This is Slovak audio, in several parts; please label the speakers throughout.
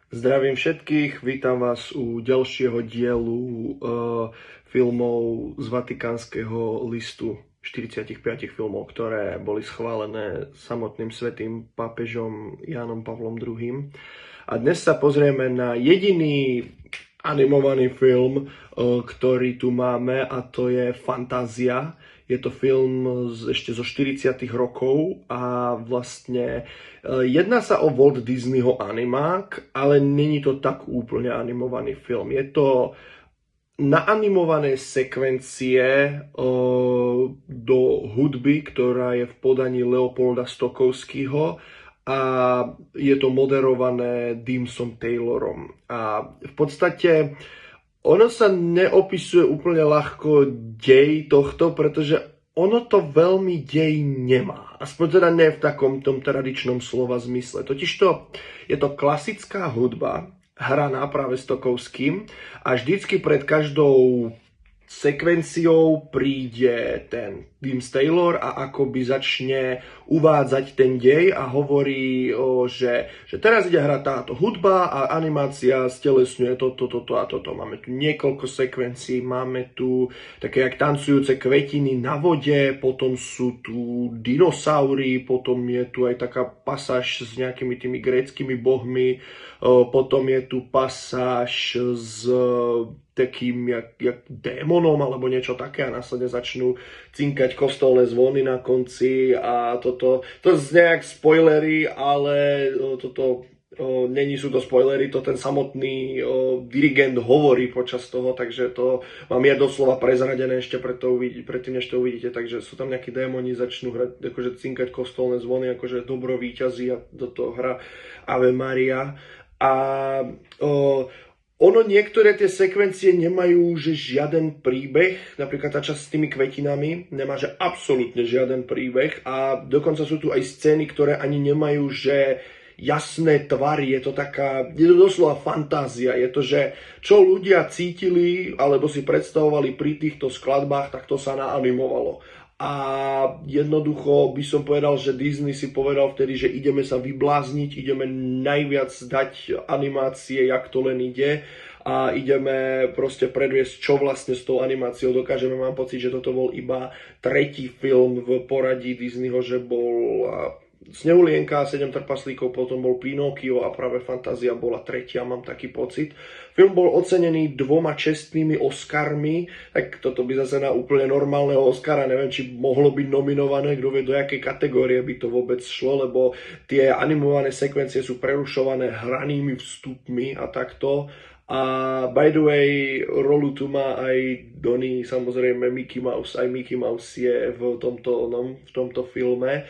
Speaker 1: Zdravím všetkých, vítam vás u ďalšieho dielu filmov z Vatikánskeho listu 45 filmov, ktoré boli schválené samotným svätým pápežom Jánom Pavlom II. A dnes sa pozrieme na jediný animovaný film, ktorý tu máme, a to je Fantázia. Je to film ešte zo 40. rokov a vlastne jedná sa o Walt Disneyho animák, ale není to tak úplne animovaný film. Je to naanimované sekvencie do hudby, ktorá je v podaní Leopolda Stokowskiego, a je to moderované Deemsom Taylorom. A v podstate ono sa neopisuje úplne ľahko dej tohto, pretože ono to veľmi dej nemá. Aspoň teda ne v takom tom tradičnom slova zmysle. Totižto je to klasická hudba, hraná práve Stokowským, a vždycky pred každou sekvenciou príde ten Deem Taylor a akoby začne uvádzať ten dej a hovorí, že teraz ide hrať táto hudba a animácia stelesňuje toto a toto. Máme tu niekoľko sekvencií, máme tu také jak tancujúce kvetiny na vode, potom sú tu dinosaury, potom je tu aj taká pasáž s nejakými tými gréckymi bohmi, potom je tu pasáž s takým jak démonom alebo niečo také a následne začnú cinkať kostolné zvony na konci a toto. To znie jak spoilery, ale toto není sú to spoilery, to ten samotný dirigent hovorí počas toho, takže to mám ja doslova prezradené ešte predtým, než to uvidíte, takže sú tam nejakí démoni, začnú hrať, akože cinkať kostolné zvony, akože dobro víťazí a do toho hra Ave Maria. A niektoré tie sekvencie nemajú že žiaden príbeh, napríklad tá časť s tými kvetinami nemá že absolútne žiaden príbeh a dokonca sú tu aj scény, ktoré ani nemajú že jasné tvary, je to doslova fantázia, je to, že čo ľudia cítili alebo si predstavovali pri týchto skladbách, tak to sa naanimovalo. A jednoducho by som povedal, že Disney si povedal vtedy, že ideme sa vyblázniť, ideme najviac dať animácie, jak to len ide, a ideme proste predviesť, čo vlastne s tou animáciou dokážeme. Mám pocit, že toto bol iba tretí film v poradí Disneyho, že bol Snehulienka, 7 trpaslíkov, potom bol Pinokio a práve Fantázia bola tretia, mám taký pocit. Film bol ocenený 2 čestnými Oscarmi, tak toto by zase na úplne normálneho Oscara, neviem, či mohlo byť nominované, kto vie, do jakej kategórie by to vôbec šlo, lebo tie animované sekvencie sú prerušované hranými vstupmi a takto. A by the way, rolu tu má aj Donnie, samozrejme Mickey Mouse, aj Mickey Mouse je v tomto filme.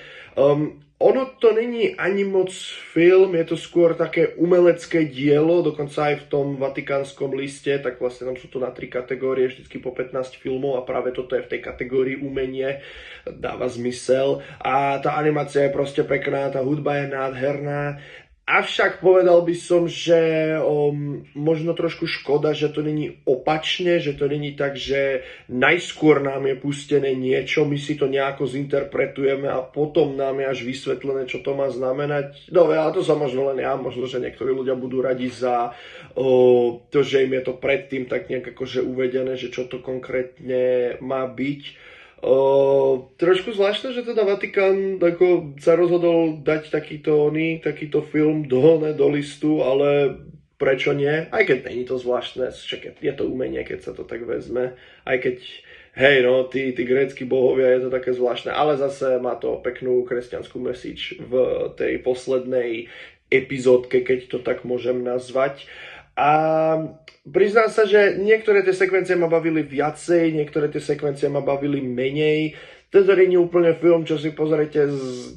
Speaker 1: Ono to není ani moc film, je to skôr také umelecké dielo, dokonca aj v tom Vatikánskom liste, tak vlastne tam sú to na 3 kategórie, vždycky po 15 filmov a práve toto je v tej kategórii umenie, dáva zmysel. A tá animácia je proste pekná, tá hudba je nádherná. Avšak povedal by som, že možno trošku škoda, že to není opačne, že to není tak, že najskôr nám je pustené niečo, my si to nejako zinterpretujeme a potom nám je až vysvetlené, čo to má znamenať. No, ale to som možno len ja, možno, že niektorí ľudia budú radi za to, že im je to predtým tak nejak akože uvedené, že čo to konkrétne má byť. Trošku zvláštne, že teda Vatikán ako sa rozhodol dať takýto film do listu, ale prečo nie? Aj keď není to zvláštne, je to umenie, keď sa to tak vezme, aj keď hej, no, tí grécki bohovia, je to také zvláštne, ale zase má to peknú kresťanskú message v tej poslednej epizódke, keď to tak môžem nazvať. A priznám sa, že niektoré tie sekvencie ma bavili viacej, niektoré tie sekvencie ma bavili menej. Toto nie je úplne film, čo si pozriete s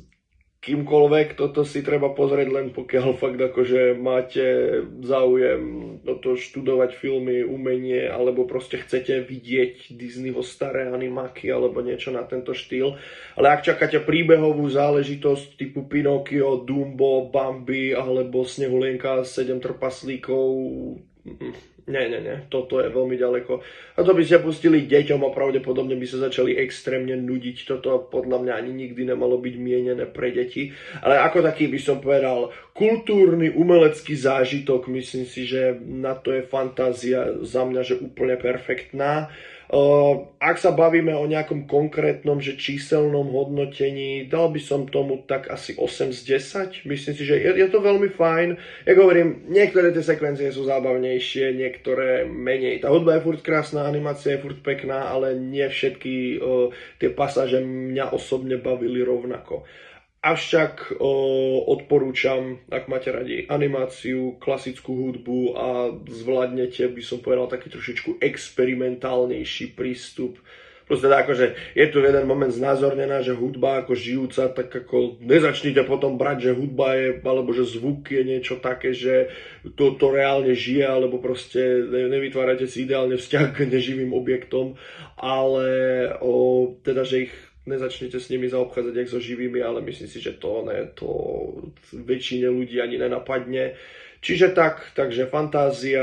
Speaker 1: kýmkoľvek, toto si treba pozrieť len pokiaľ fakt akože máte záujem o to študovať filmy, umenie, alebo proste chcete vidieť Disneyho staré animáky alebo niečo na tento štýl. Ale ak čakáte príbehovú záležitosť typu Pinokio, Dumbo, Bambi alebo Snehulienka, 7 trpaslíkov, Nie, toto je veľmi ďaleko. A to by ste pustili deťom a pravdepodobne by sa začali extrémne nudiť. Toto podľa mňa ani nikdy nemalo byť mienené pre deti. Ale ako taký by som povedal, kultúrny, umelecký zážitok, myslím si, že na to je fantázia za mňa, že úplne perfektná. Ak sa bavíme o nejakom konkrétnom, že číselnom hodnotení, dal by som tomu tak asi 8 z 10. Myslím si, že je to veľmi fajn. Jak hovorím, niektoré tie sekvencie sú zábavnejšie, niektoré menej. Tá hudba je furt krásna, animácia je furt pekná, ale nie všetky tie pasáže mňa osobne bavili rovnako. Avšak odporúčam, ak máte radi animáciu, klasickú hudbu a zvládnete, by som povedal, taký trošičku experimentálnejší prístup. Proste tak, akože je tu jeden moment znázornená, že hudba ako žijúca, tak ako nezačnite potom brať, že hudba je, alebo že zvuk je niečo také, že to reálne žije, alebo proste nevytvárate si ideálne vzťah k neživým objektom, ale teda, že ich nezačnite s nimi zaobchádzať jak so živými, ale myslím si, že to väčšine ľudí ani nenapadne. Čiže takže fantázia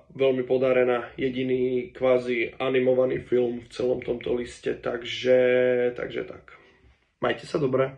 Speaker 1: veľmi podarená, jediný kvázi animovaný film v celom tomto liste, takže tak. Majte sa dobre.